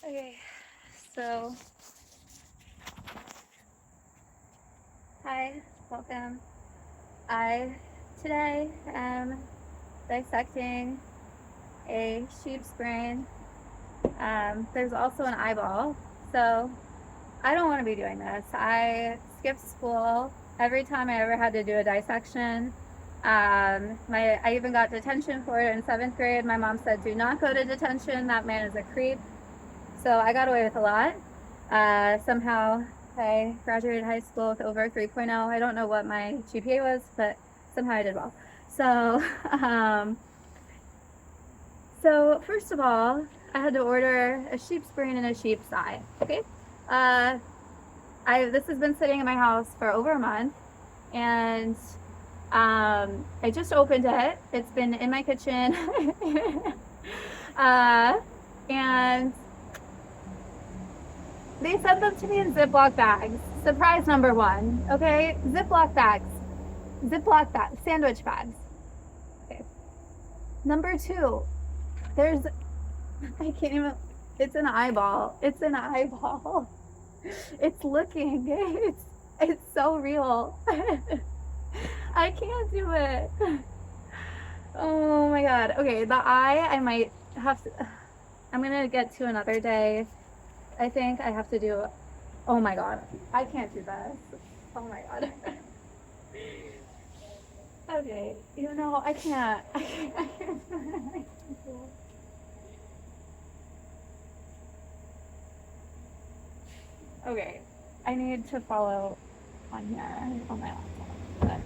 Okay, so hi, welcome. I today am dissecting a sheep's brain. There's also an eyeball, so I don't want to be doing this. I skipped school every time I ever had to do a dissection. I even got detention for it in 7th grade. My mom said, "Do not go to detention. That man is a creep." So I got away with a lot. Somehow I graduated high school with over 3.0. I don't know what my GPA was, but somehow I did well. So, so first of all, I had to order a sheep's brain and a sheep's eye. Okay. This has been sitting in my house for over a month, and I just opened it. It's been in my kitchen, and they sent them to me in Ziploc bags. Surprise number one, okay? Ziploc bags. Ziploc bags, sandwich bags. Okay. Number two, I can't even, it's an eyeball. It's an eyeball. It's looking, it's so real. I can't do it. Oh my God. Okay, the eye, I might have to, I'm gonna get to another day. I think I have to do, oh my God, I can't do this. Oh my God. Okay, I can't. I can't do it. Okay, I need to follow on here on my laptop, but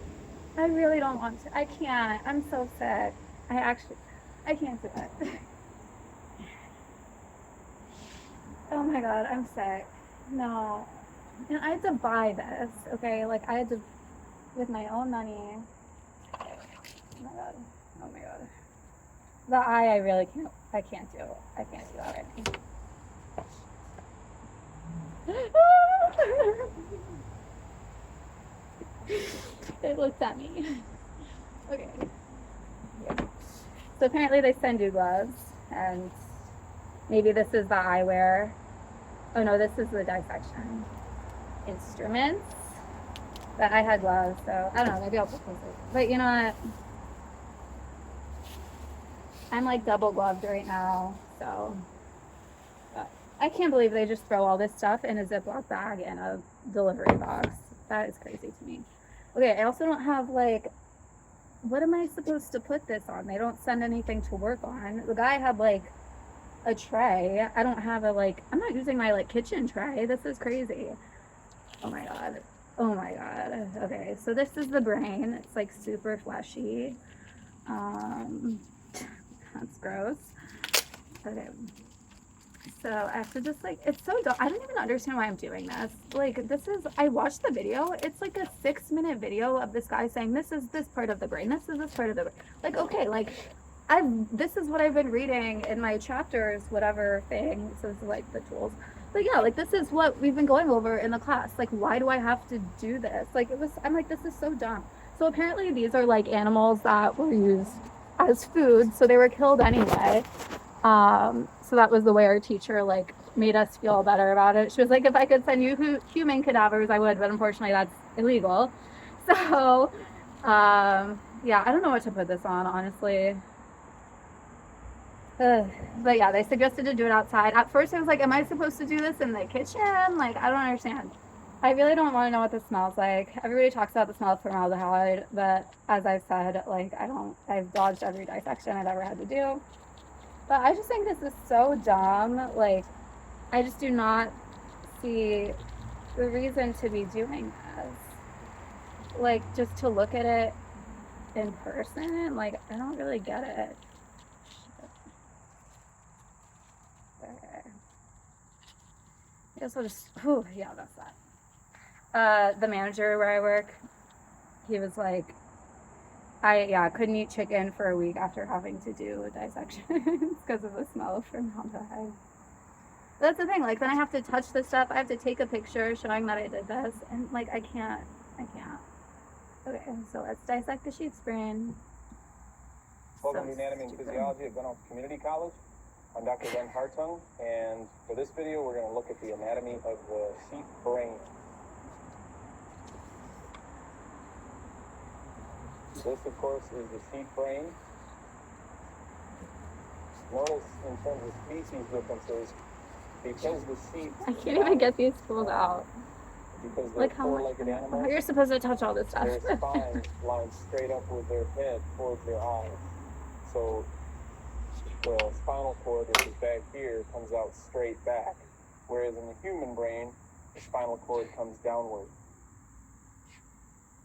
I really don't want to. I can't. I'm so sick. I can't do it. Oh my God, I'm sick. No. And I had to buy this, okay? Like, I had to, with my own money. Oh my God. Oh my God. The eye, I really can't, I can't do. I can't do that right now. It looks at me. Okay. So apparently they send you gloves, and maybe this is the eyewear. Oh no, this is the dissection instruments. But I had gloves, so I don't know, maybe I'll put this in. But you know what? I'm like double gloved right now, so I can't believe they just throw all this stuff in a Ziploc bag in a delivery box. That is crazy to me. Okay, I also don't have like, what am I supposed to put this on? They don't send anything to work on. The guy had like a tray. I don't have I'm not using my like kitchen tray. This is crazy. Oh my God. Oh my God. Okay, so this is the brain. It's like super fleshy. That's gross. Okay. So I have to just it's so dumb. I don't even understand why I'm doing this. I watched the video. It's like a 6-minute video of this guy saying, this is this part of the brain. This is this part of the brain. Like, okay, this is what I've been reading in my chapters, whatever thing. So it's like the tools. But yeah, this is what we've been going over in the class. Like, why do I have to do this? I'm like, this is so dumb. So apparently these are like animals that were used as food. So they were killed anyway. So that was the way our teacher made us feel better about it. She was like, if I could send you human cadavers, I would, but unfortunately that's illegal. So, yeah, I don't know what to put this on, honestly. But yeah, they suggested to do it outside. At first I was like, am I supposed to do this in the kitchen? Like, I don't understand. I really don't want to know what this smells like. Everybody talks about the smell of formaldehyde, but as I've said, I've dodged every dissection I've ever had to do. But I just think this is so dumb. I just do not see the reason to be doing this. Just to look at it in person, I don't really get it. Okay. I guess I'll just, yeah, that's that. The manager where I work, he was like, I couldn't eat chicken for a week after having to do dissections because of the smell of formaldehyde. That's the thing, then I have to touch this stuff. I have to take a picture showing that I did this, and I can't. Okay, so let's dissect the sheep's brain. Program Anatomy and Physiology at Glenelg Community College. I'm Dr. Ben Hartung, and for this video, we're going to look at the anatomy of the sheep brain. This, of course, is the sheep brain. Notice in terms of species differences, because the sheep... I can't even get these tools out. Because they're Like how four-legged animals, you're supposed to touch all this stuff. their spine lines straight up with their head towards their eyes. So the spinal cord, which is back here, comes out straight back. Whereas in the human brain, the spinal cord comes downward.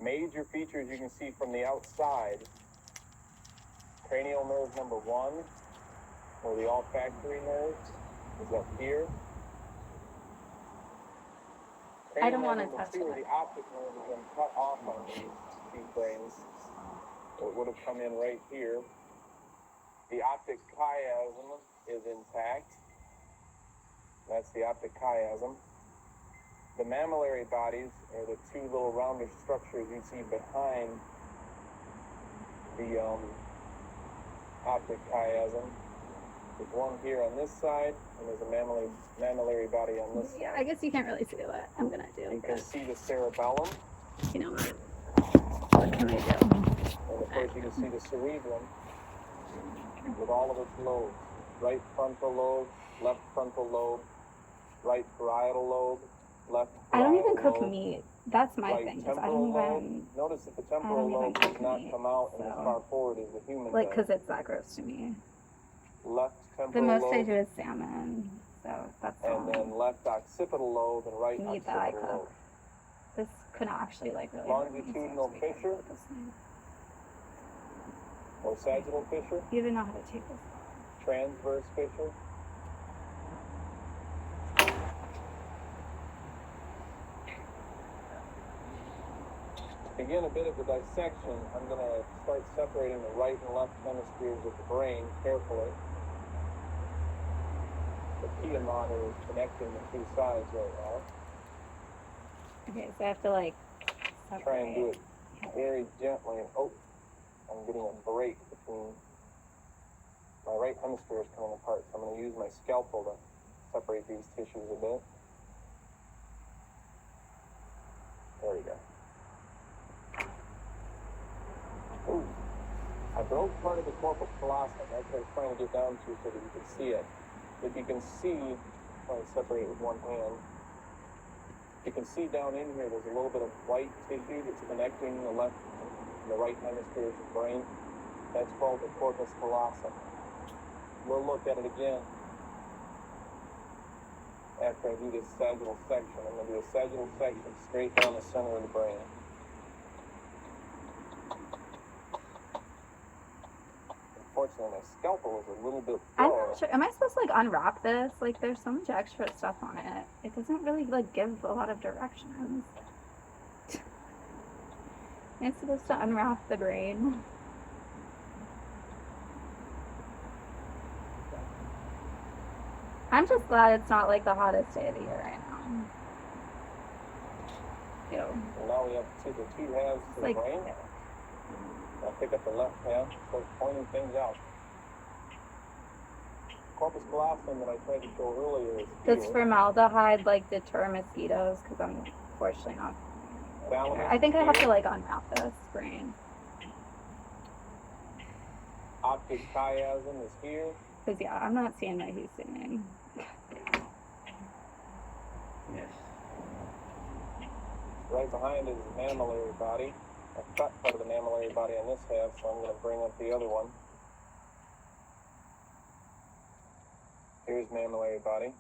Major features you can see from the outside: cranial nerve number 1, or the olfactory nerve, is up here. I don't want to touch it. The optic nerve has been cut off on these brains. So it would have come in right here. The optic chiasm is intact. That's the optic chiasm. The mammillary bodies are the two little roundish structures you see behind the optic chiasm. There's one here on this side, and there's a mammillary body on this side. Yeah, I guess you can't really see what I'm going to do. You can see the cerebellum. You know what can I do? And of course you can see the cerebrum with all of its lobes. Right frontal lobe, left frontal lobe, right parietal lobe, left parietal I don't even cook lobe, meat. That's my right thing. I temporal don't lobe. even... Notice that the temporal lobe does not come out and as far forward as the human like, does. because it's that gross to me. Left temporal the most lobe. I do is salmon, so that's all. And then left occipital lobe and right meat that I occipital cook. lobe. This could not actually like really Longitudinal fissure or sagittal fissure. You even know how to take this. Transverse fissure. Begin a bit of the dissection. I'm going to start separating the right and left hemispheres of the brain carefully. The Piedmont is connecting the two sides right now. Okay, so I have to like separate. Try and do it very gently. Oh, I'm getting a break between my right hemisphere is coming apart, so I'm going to use my scalpel to separate these tissues a bit. There we go. Ooh, I broke part of the corpus callosum. That's what I was trying to get down to so that you can see it. If you can see, I'll separate it with one hand. You can see down in here there's a little bit of white tissue that's connecting the left and the right hemispheres of the brain. That's called the corpus callosum. We'll look at it again after I do this sagittal section. I'm going to do a sagittal section straight down the center of the brain. Unfortunately, my scalpel is a little bit I'm dull. not sure. Am I supposed to like unwrap this? Like, there's so much extra stuff on it. It doesn't really like give a lot of directions. I'm supposed to unwrap the brain. I'm just glad it's not like the hottest day of the year right now. Ew. And now we have to see the two halves to Like, the brain. I'll pick up the left hand, start pointing things out. Corpus callosum that I tried to show earlier is does here. formaldehyde like deter mosquitoes? Because I'm unfortunately not. Thalamus I think I is have to here. like unwrap this brain. Optic chiasm is here. Because yeah, I'm not seeing what he's seeing. Yes. Right behind is the mammillary body. I cut part of the mammillary body on this half, so I'm going to bring up the other one. Here's mammillary body.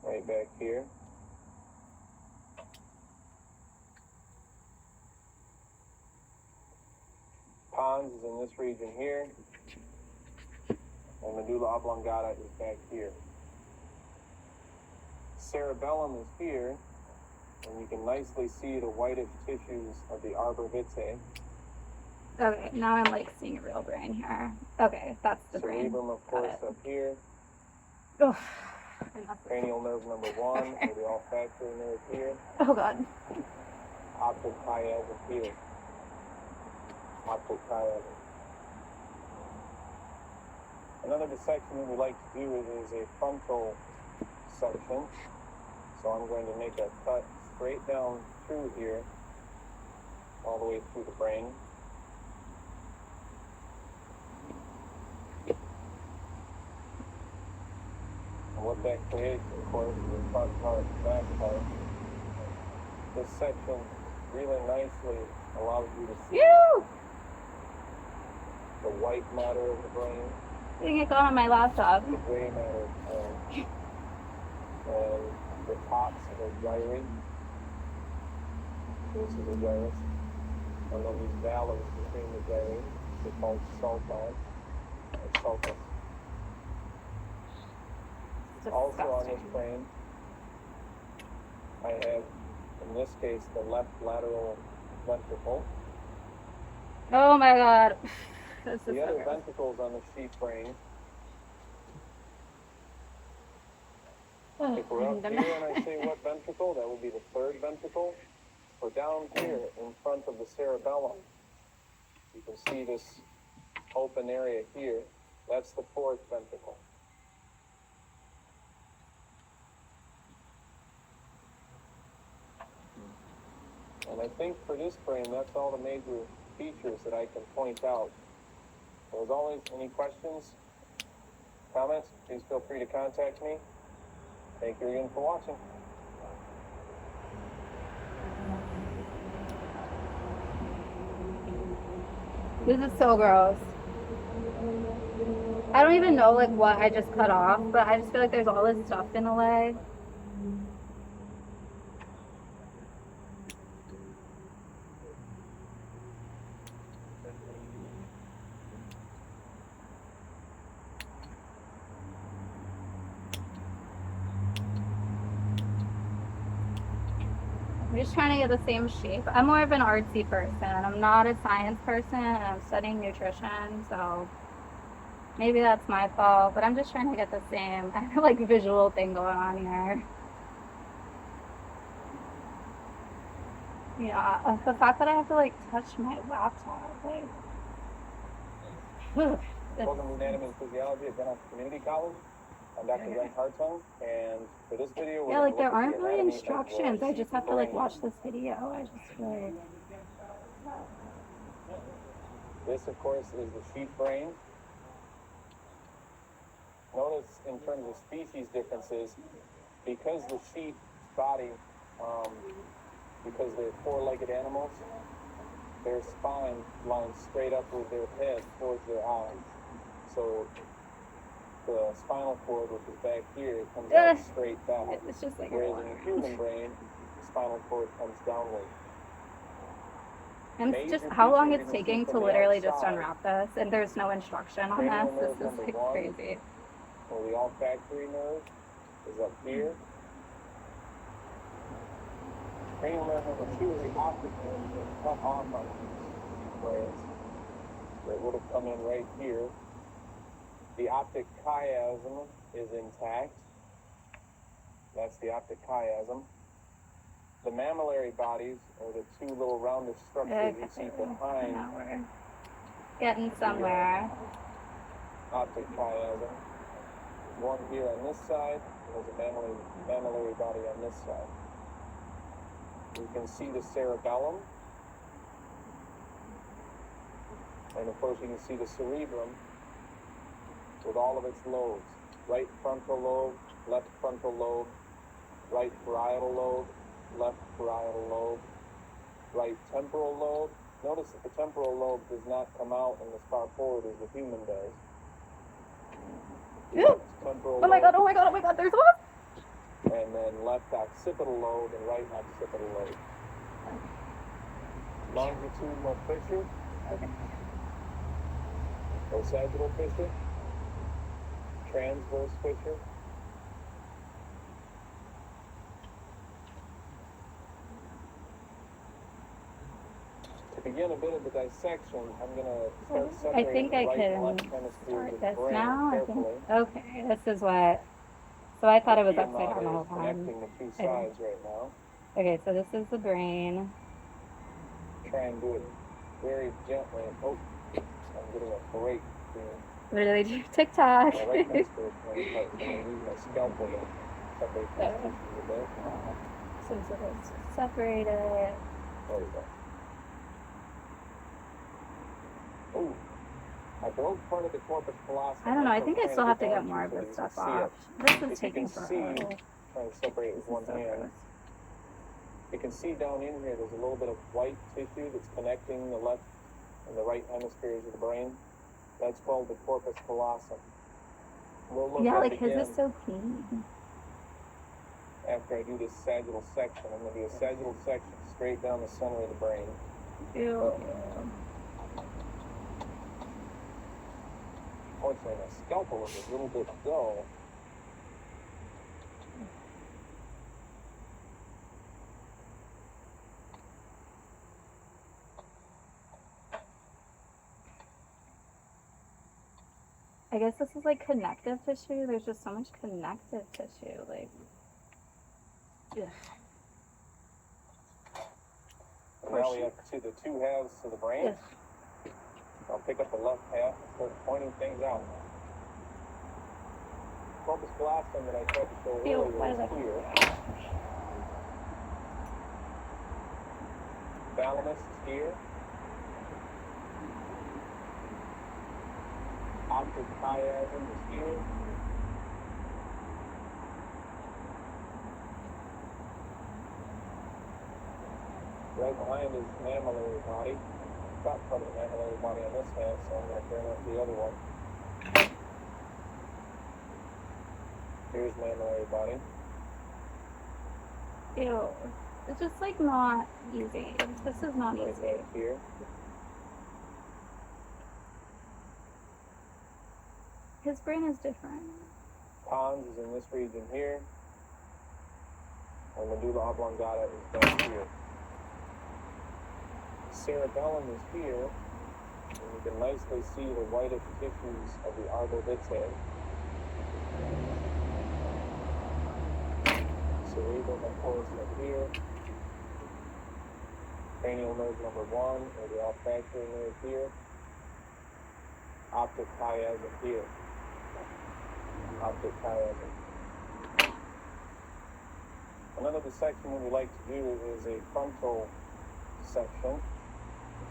Right back here. Pons is in this region here. And medulla oblongata is back here. Cerebellum is here, and you can nicely see the whitish tissues of the arbor vitae. Okay, now I'm like seeing a real brain here. Okay, that's the brain. Cerebrum, of course, up here. Oh, Cranial nerve number 1, or the olfactory nerve here. oh God. Optic chiasm here. optic chiasm. Another dissection that we like to do is a frontal section. So I'm going to make a cut straight down through here, all the way through the brain. And what that creates, of course, is the front part, back part. This section really nicely allows you to see the white matter of the brain, Getting it going on my laptop. the gray matter, and the tops of the gyrate. This is the gyrus. And then these valleys between the gyrates, they're called sulci or sulcus. Also on this brain, I have, in this case, the left lateral ventricle. Oh my god. This is The so other gross. ventricles on the sheep brain. Oh, If we're up here and I say what ventricle, that will be the third ventricle. We're down here in front of the cerebellum. You can see this open area here. That's the fourth ventricle. And I think for this brain, that's all the major features that I can point out. So as always, any questions, comments, please feel free to contact me. Thank you again for watching. This is so gross. I don't even know like what I just cut off, but I just feel like there's all this stuff in the way. I'm just trying to get the same shape. I'm more of an artsy person. I'm not a science person, and I'm studying nutrition, so maybe that's my fault, but I'm just trying to get the same like visual thing going on here. Yeah, the fact that I have to like touch my laptop, like Welcome to Anatomy and Physiology at Dental Community College. I'm Dr. Brent Hartung, and for this video, we're yeah, like going there to look aren't at the really anatomy of instructions. the I just have to like brain. watch this video. I just like This, of course, is the sheep brain. Notice in terms of species differences, because the sheep's body, because they're four-legged animals, their spine lines straight up with their head towards their eyes. So the spinal cord, which is back here, comes out straight back. it's just like Whereas in the human brain, the spinal cord comes downward. and it's just how long it's taking to literally just unwrap this, and there's no instruction on this. This is like crazy. So the olfactory nerve is up here. Cranial nerve number 2 is the optic nerve that's cut off on these brains. It would have come in right here. The optic chiasm is intact. That's the optic chiasm. The mammillary bodies are the two little rounded structures you see behind Now we're getting somewhere. optic chiasm. One here on this side, and there's a mammillary body on this side. You can see the cerebellum. And of course you can see the cerebrum with all of its lobes. Right frontal lobe, left frontal lobe, right parietal lobe, left parietal lobe, right temporal lobe. Notice that the temporal lobe does not come out and as far forward as the human does. Oh my god, oh my god, oh my god, there's one! And then left occipital lobe and right occipital lobe. Longitudinal fissure. Okay. Or sagittal fissure. Transverse fissure. To begin a bit of the dissection, I'm going to start separating I think I right and left can hemispheres start of the this brain now. I carefully. think, okay, this is what, so I thought it was The upside down the whole is time. connecting the two sides right now. Okay, so this is the brain. Try and do it very gently. Oh, I'm getting a break here. What do they do? TikTok. My right hemisphere is playing part, so I'm going to use my scalpel to separate these Oh. tissues a bit. So it's supposed to separate it. There we go. Oh, I broke part of the corpus callosum. I don't know. I think I still have to get down more of so this that stuff you can see off. it. This If is you taking can see, forever. trying to separate it This with is one so hand. gross. You can see down in here, there's a little bit of white tissue that's connecting the left and the right hemispheres of the brain. That's called the corpus callosum. We'll look Yeah, at like it his again is so clean. after I do this sagittal section. I'm going to do a sagittal section straight down the center of the brain. Ew. Unfortunately, my scalpel is a little bit dull. I guess this is like connective tissue. There's just so much connective tissue. Like, ugh. And now we have the two halves to the brain. Ugh. I'll pick up the left half and start pointing things out. Corpus callosum that I tried to show Ew, earlier why is is that? here. Thalamus is here. Optic chiasm is here. Right behind is mammillary body. Top part of the mammillary body on this hand, so I'm going to turn up the other one. Here's mammillary body. Ew. It's just like not easy. This is not Right easy. hand here. His brain is different. Pons is in this region here. And medulla oblongata is down here. Cerebellum is here. And you can nicely see the whitish tissues of the arborvitae. Cerebrum, of course, up here. Cranial nerve number 1, or the olfactory nerve here. Optic chiasm here. Optic chiasm. Another dissection we like to do is a frontal dissection.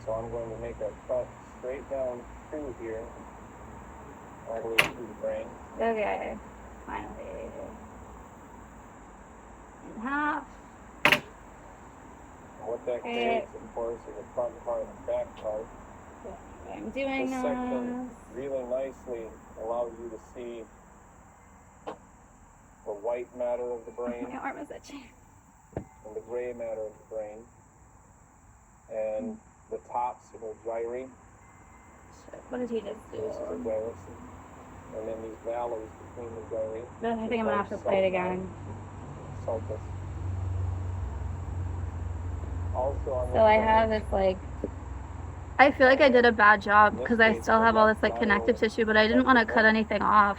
So I'm going to make a cut straight down through here, all the way through the brain. Okay. Finally. In half. And what that creates, of course, is a front part and a back part. I'm doing This section this. really nicely allows you to see the white matter of the brain My arm is itching. and the gray matter of the brain, and the tops of the gyri. Shit. What did he just do? This is a gyrus, and then these valleys between the gyri. I think I'm gonna have to play it again. Sulcus. Also on this So I brain, have this like. I feel like I did a bad job because I still have all this like connective tissue, but I didn't want to cut anything off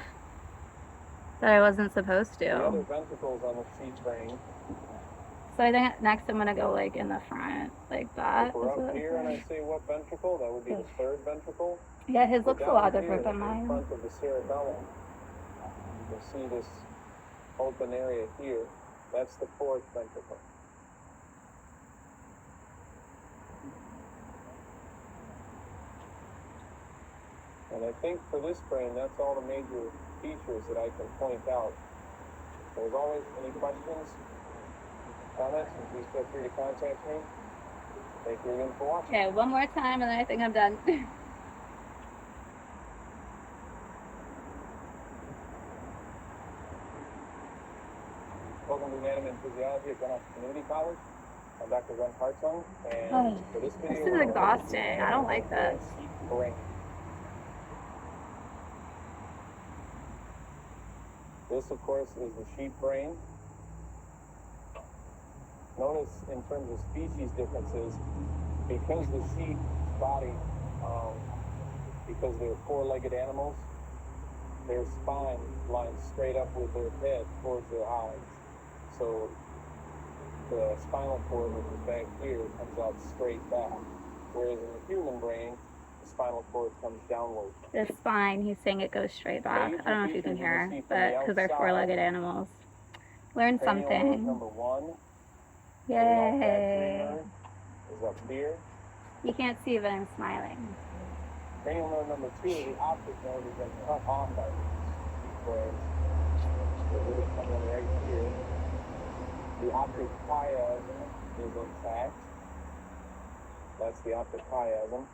that I wasn't supposed the other to. ventricles on the sheep brain. So I think next I'm gonna go like in the front, like that. If we're Is what up it's here and I like. say what ventricle, that would be the third ventricle. Yeah, his looks a Down lot here different than in mine. front of the cerebellum, you can see this open area here. That's the fourth ventricle. And I think for this brain, that's all the major features that I can point out. As always, any questions, comments, please feel free to contact me. Thank you again for watching. Okay, one more time and then I think I'm done. Welcome to Anatomy and Physiology at Gunnoff Community College. I'm Dr. Glenn Hartung, and for this video, This is exhausting. I don't like this. Brain. This, of course, is the sheep brain. Notice in terms of species differences, because the sheep body, because they're four-legged animals, their spine lines straight up with their head towards their eyes. So the spinal cord, which is back here, comes out straight back. whereas in the human brain, the spinal cord comes downward. The spine, he's saying it goes straight back. I don't know if you can hear, but because they're four-legged animals. Learn Cranial nerve something. number 1. Yay. Nerve is up here. You can't see, but I'm smiling. Cranial nerve number 2, the optic nerve, has been cut off by these brains. They're really coming right here. The optic chiasm is intact. That's the optic chiasm.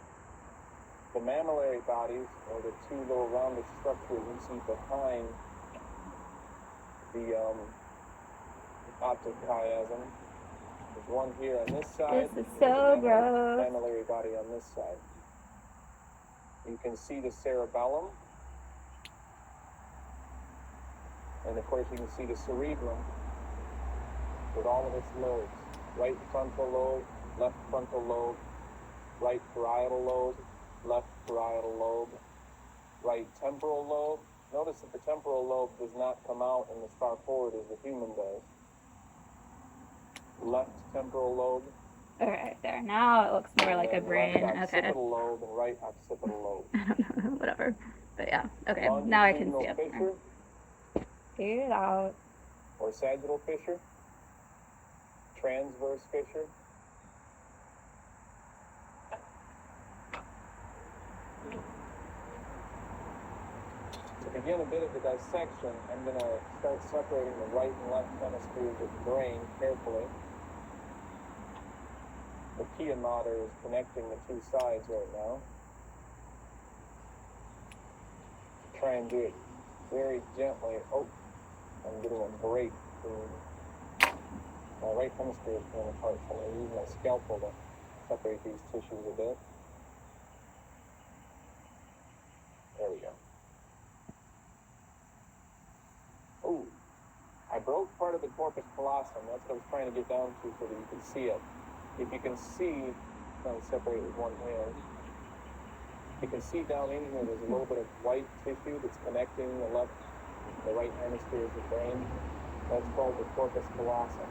The mammillary bodies, or the two little rounded structures you see behind the optic chiasm. There's one here on this side. This is so gross. Mammillary body on this side. You can see the cerebellum. And of course you can see the cerebrum with all of its lobes. Right frontal lobe, left frontal lobe, right parietal lobe, left parietal lobe, right temporal lobe. Notice that the temporal lobe does not come out and as far forward as the human does. Left temporal lobe. All right, there. Now it looks more like a brain. Left Okay. occipital lobe and right occipital lobe. I don't know, whatever. But yeah, okay. Now I can see it. Fissure, Figure it out. or sagittal fissure, transverse fissure. To begin a bit of the dissection, I'm going to start separating the right and left hemispheres of the brain carefully. The pia mater is connecting the two sides right now. Try and do it very gently. Oh, I'm getting a break. My right hemisphere is going apart, so I'm going to use my scalpel to separate these tissues a bit. There we go. Ooh, I broke part of the corpus callosum. That's what I was trying to get down to so that you can see it. If you can see, I'm trying to separate with one hand. You can see down in here there's a little bit of white tissue that's connecting the right hemispheres of the brain. That's called the corpus callosum.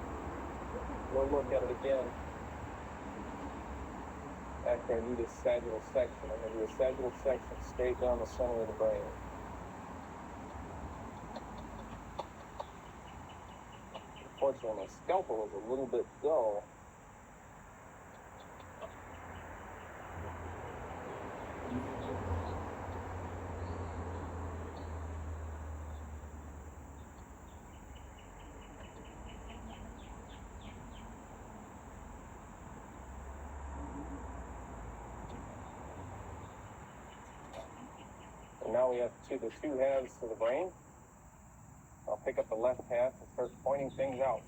We'll look at it again after I do this sagittal section. I'm going to do a sagittal section straight down the center of the brain. Unfortunately, my scalpel is a little bit dull. And now we have the two halves to the brain. I'll pick up the left half and start pointing things out.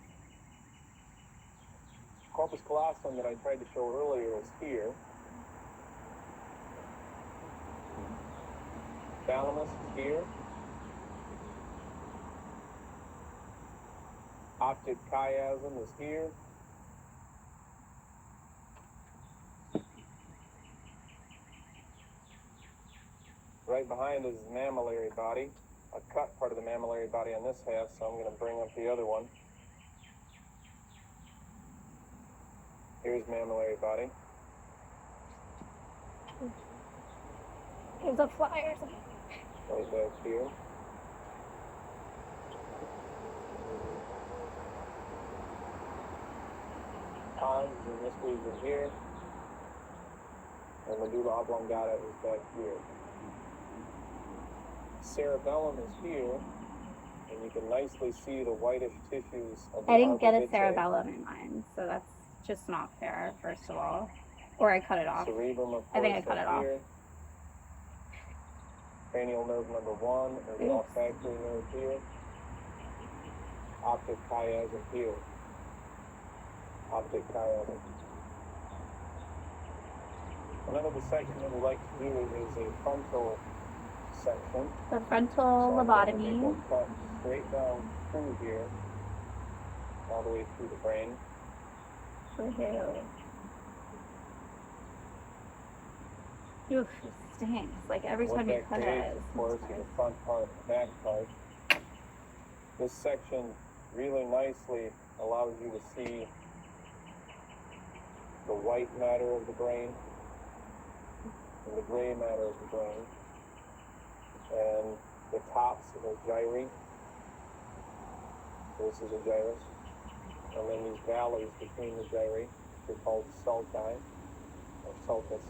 Corpus callosum that I tried to show earlier is here. Thalamus is here. Optic chiasm is here. Right behind is the mammillary body. I cut part of the mammillary body on this half, so I'm going to bring up the other one. Here's mammillary body. There's a fly or something. Right back here. Pons and this region here. And medulla oblongata is back here. Cerebellum is here, and you can nicely see the whitish tissues of the I didn't get a arcuate. cerebellum in mine, so that's just not fair, first of all. Or I cut it off. Cerebrum, of course, I think I cut it off. here. Cranial nerve number 1, or the Oops. olfactory nerve here. Optic chiasm here. Optic chiasm. Another dissection that we like to do is a frontal section. The frontal So I'm gonna lobotomy. make a cut straight down through here, all the way through the brain. Woohoo. Oof, it stinks. Like every What time you that cut creates, it. of course, is the front part and the back part. This section really nicely allows you to see the white matter of the brain in the gray matter of the brain. And the tops are gyri. This is a gyrus. And then these valleys between the gyri are called sulci, or sulcus.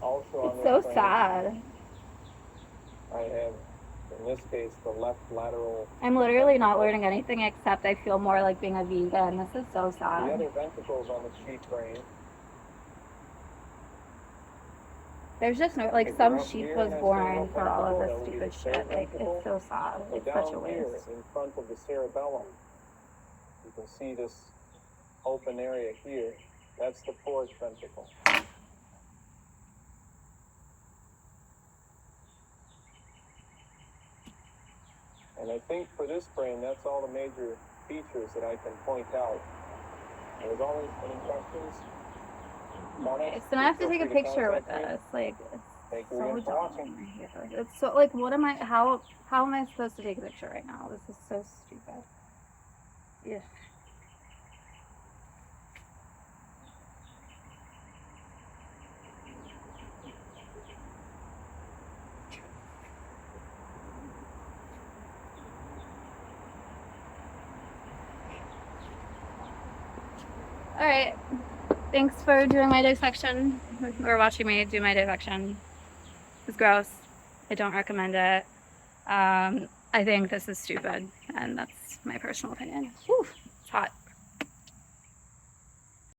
Also on It's this so brain, sad. I have, in this case, the left lateral. I'm literally not learning anything except I feel more like being a vegan. This is so The sad. other ventricles on the sheep brain. There's just no, like, If some we're up sheep here was in that born cerebral for all of ventricle, this that would be stupid the shit. third Like, ventricle. it's so sad. But It's down such a here, waste. in front of the cerebellum, you can see this open area here. That's the fourth ventricle. And I think for this brain, that's all the major features that I can point out. There's always any questions? Okay, so now I have to take a picture with this. Like, Thank it's you so again for dumb watching. right here. Like, it's so, like, what am I, how am I supposed to take a picture right now? This is so stupid. Yeah. All right. Thanks for doing my dissection, or watching me do my dissection. It's gross. I don't recommend it. I think this is stupid, and that's my personal opinion. Whew, it's hot.